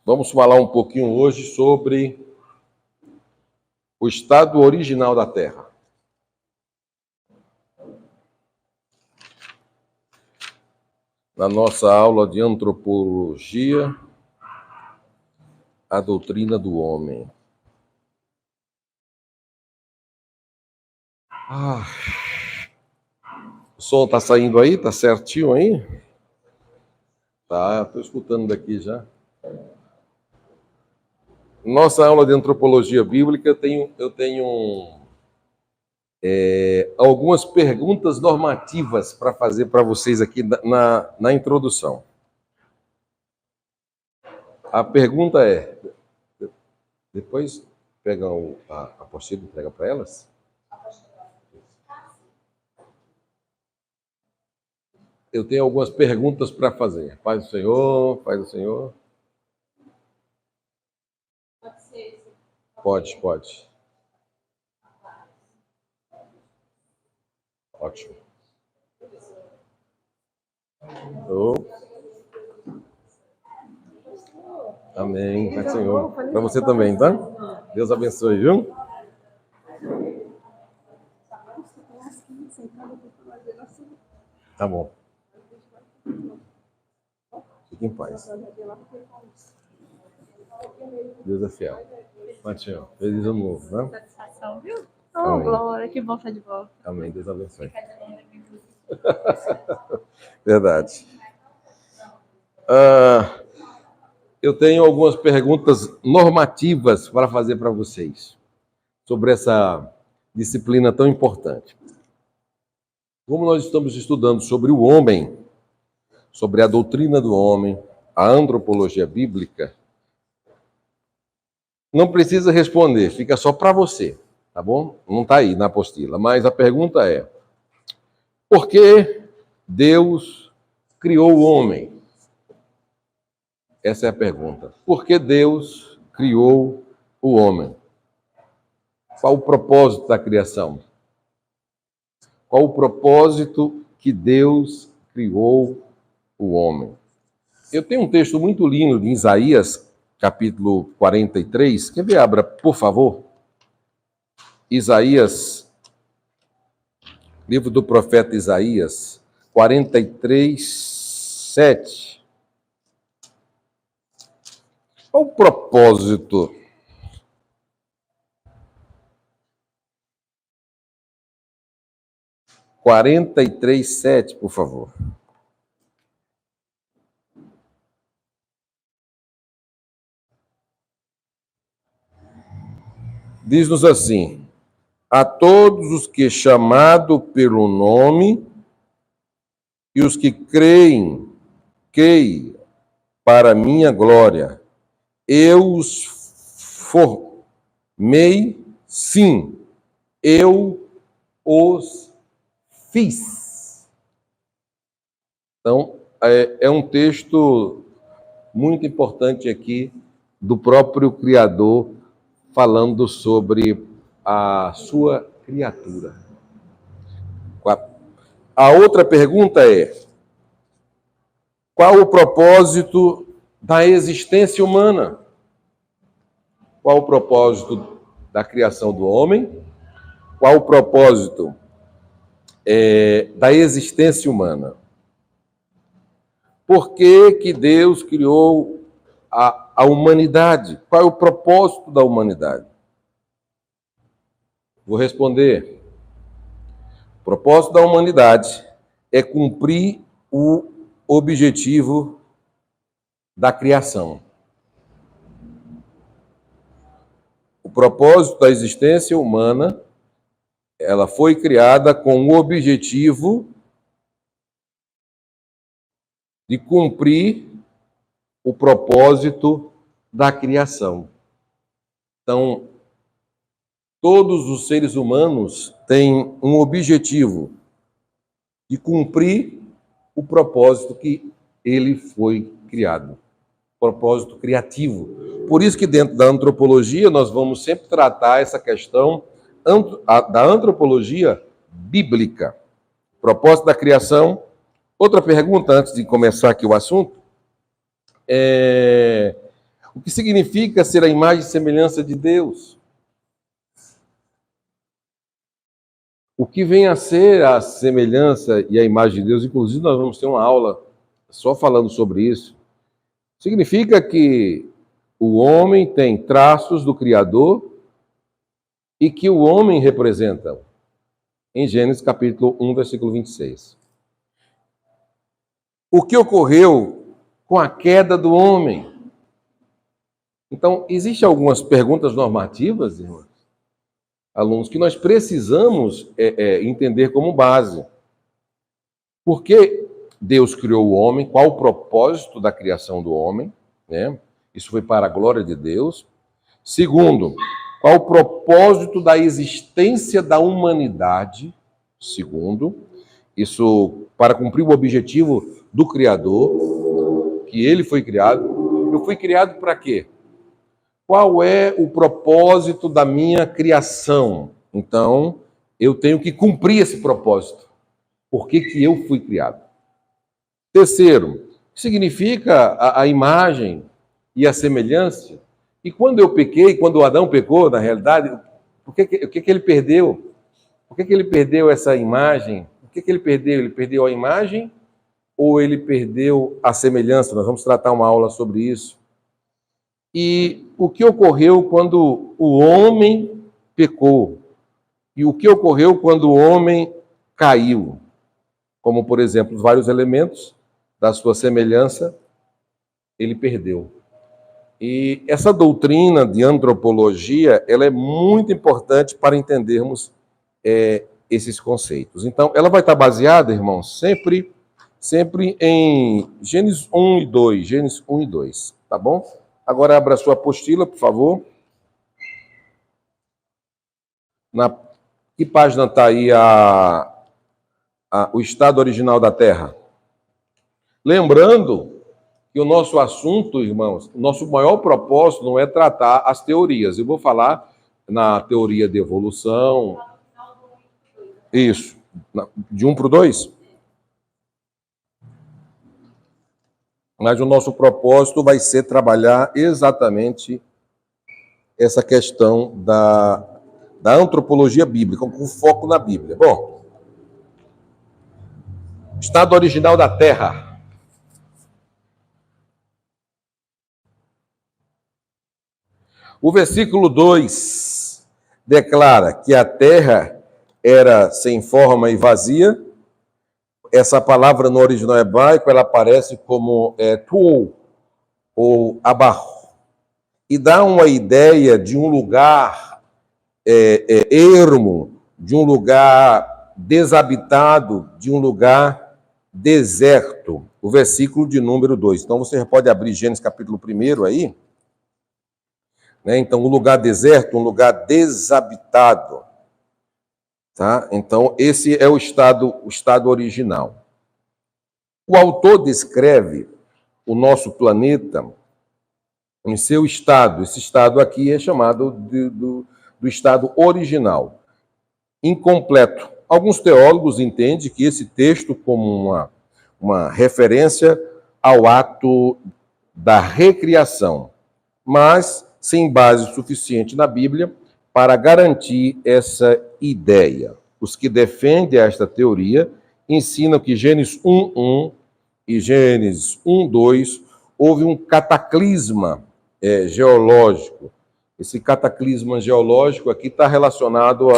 Vamos falar um pouquinho hoje sobre o estado original da Terra. Na nossa aula de antropologia, a doutrina do homem. O som está saindo aí? Está certinho aí? Tá, estou escutando daqui já. Nossa aula de antropologia bíblica, eu tenho algumas perguntas normativas para fazer para vocês aqui na introdução. A pergunta é, depois pega a apostila e entrega para elas? Eu tenho algumas perguntas para fazer. Paz do Senhor, paz do Senhor. Pode. Ótimo. Amém. Paz do Senhor. Para você também, tá? Deus abençoe, viu? Tá bom. Fique em paz. Deus é fiel. Paz do Senhor. Feliz ano novo, né? Satisfação, viu? Oh, glória, que bom estar de volta. Amém. Deus abençoe. Verdade. Eu tenho algumas perguntas normativas para fazer para vocês sobre essa disciplina tão importante. Como nós estamos estudando sobre o homem, sobre a doutrina do homem, a antropologia bíblica, não precisa responder, fica só para você, tá bom? Não está aí na apostila, mas a pergunta é: por que Deus criou o homem? Essa é a pergunta. Por que Deus criou o homem? Qual o propósito da criação? Qual o propósito que Deus criou o homem? Eu tenho um texto muito lindo de Isaías, capítulo 43. Quer ver? Abra, por favor. Isaías, livro do profeta Isaías, 43, 7. Qual o propósito? Quarenta e três, 7, por favor. Diz-nos assim: a todos os que chamado pelo nome e os que creem para minha glória, eu os formei, sim, eu os fiz. Então, é um texto muito importante aqui do próprio Criador, falando sobre a sua criatura. A outra pergunta é: qual o propósito da existência humana? Qual o propósito da criação do homem? Qual o propósito da existência humana? Por que Deus criou a humanidade? Qual é o propósito da humanidade? Vou responder. O propósito da humanidade é cumprir o objetivo da criação. O propósito da existência humana, ela foi criada com o objetivo de cumprir o propósito da criação. Então, todos os seres humanos têm um objetivo de cumprir o propósito que ele foi criado, propósito criativo. Por isso que dentro da antropologia nós vamos sempre tratar essa questão da antropologia bíblica, propósito da criação. Outra pergunta antes de começar aqui o assunto O que significa ser a imagem e semelhança de Deus? O que vem a ser a semelhança e a imagem de Deus? Inclusive, nós vamos ter uma aula só falando sobre isso. Significa que o homem tem traços do Criador e que o homem representa. Em Gênesis capítulo 1, versículo 26. O que ocorreu com a queda do homem? Então, existem algumas perguntas normativas, irmãos, alunos, que nós precisamos entender como base. Por que Deus criou o homem? Qual o propósito da criação do homem? Né? Isso foi para a glória de Deus. Segundo, qual o propósito da existência da humanidade? Segundo, isso para cumprir o objetivo do Criador, que ele foi criado. Eu fui criado para quê? Qual é o propósito da minha criação? Então, eu tenho que cumprir esse propósito. Por que eu fui criado? Terceiro, o que significa a imagem e a semelhança? E quando eu pequei, quando Adão pecou, na realidade, o que ele perdeu? Por que ele perdeu essa imagem? O que ele perdeu? Ele perdeu a imagem ou ele perdeu a semelhança? Nós vamos tratar uma aula sobre isso. E o que ocorreu quando o homem pecou? E o que ocorreu quando o homem caiu? Como, por exemplo, os vários elementos da sua semelhança, ele perdeu. E essa doutrina de antropologia, ela é muito importante para entendermos esses conceitos. Então, ela vai estar baseada, irmãos, sempre em Gênesis 1 e 2. Gênesis 1 e 2, tá bom? Agora abra a sua apostila, por favor. Na que página está aí o estado original da Terra? Lembrando que o nosso assunto, irmãos, o nosso maior propósito não é tratar as teorias. Eu vou falar na teoria de evolução. Isso. De 1 para o 2? Mas o nosso propósito vai ser trabalhar exatamente essa questão da antropologia bíblica, com foco na Bíblia. Bom, estado original da Terra. O versículo 2 declara que a Terra era sem forma e vazia. Essa palavra no original hebraico, ela aparece como tuol, ou abarro, e dá uma ideia de um lugar ermo, de um lugar desabitado, de um lugar deserto. O versículo de número 2. Então, você pode abrir Gênesis capítulo 1 aí. Né? Então, um lugar deserto, um lugar desabitado. Tá? Então, esse é o estado original. O autor descreve o nosso planeta em seu estado. Esse estado aqui é chamado do estado original, incompleto. Alguns teólogos entendem que esse texto como uma referência ao ato da recriação, mas sem base suficiente na Bíblia para garantir essa ideia. Os que defendem esta teoria ensinam que Gênesis 1:1 e Gênesis 1:2 houve um cataclisma geológico. Esse cataclisma geológico aqui está relacionado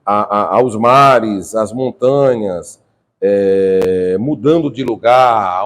aos mares, às montanhas, mudando de lugar,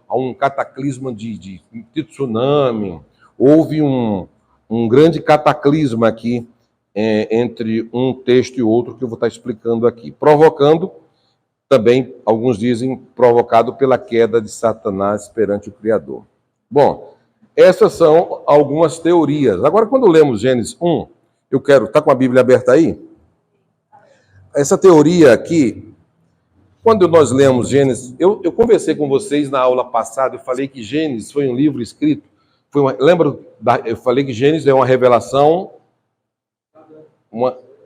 a um cataclisma de tsunami. Houve um grande cataclisma aqui entre um texto e outro que eu vou estar explicando aqui, provocando também, alguns dizem, provocado pela queda de Satanás perante o Criador. Bom, essas são algumas teorias. Agora, quando lemos Gênesis 1, está com a Bíblia aberta aí? Essa teoria aqui, quando nós lemos Gênesis, eu conversei com vocês na aula passada, eu falei que Gênesis foi um livro escrito, eu falei que Gênesis é uma revelação,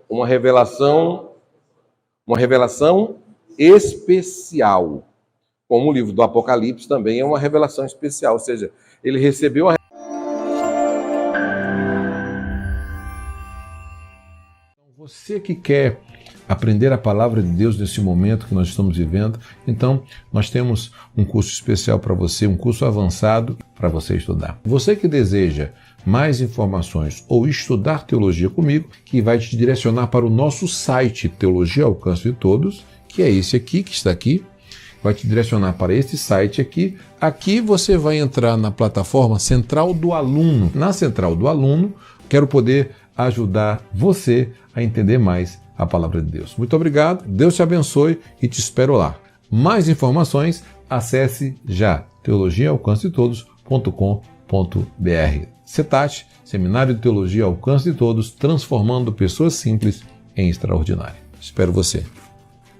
uma revelação especial, como o livro do Apocalipse também é uma revelação especial, ou seja, ele recebeu Você que quer aprender a palavra de Deus nesse momento que nós estamos vivendo, então nós temos um curso especial para você, um curso avançado para você estudar. Você que deseja mais informações ou estudar teologia comigo, que vai te direcionar para o nosso site Teologia ao Alcance de Todos, que é esse aqui, que está aqui, vai te direcionar para esse site aqui. Aqui você vai entrar na plataforma Central do Aluno. Na Central do Aluno, quero poder ajudar você a entender mais a palavra de Deus. Muito obrigado, Deus te abençoe e te espero lá. Mais informações, acesse já teologiaalcancetodos.com.br. CETAT, Seminário de Teologia ao Alcance de Todos, transformando pessoas simples em extraordinário. Espero você.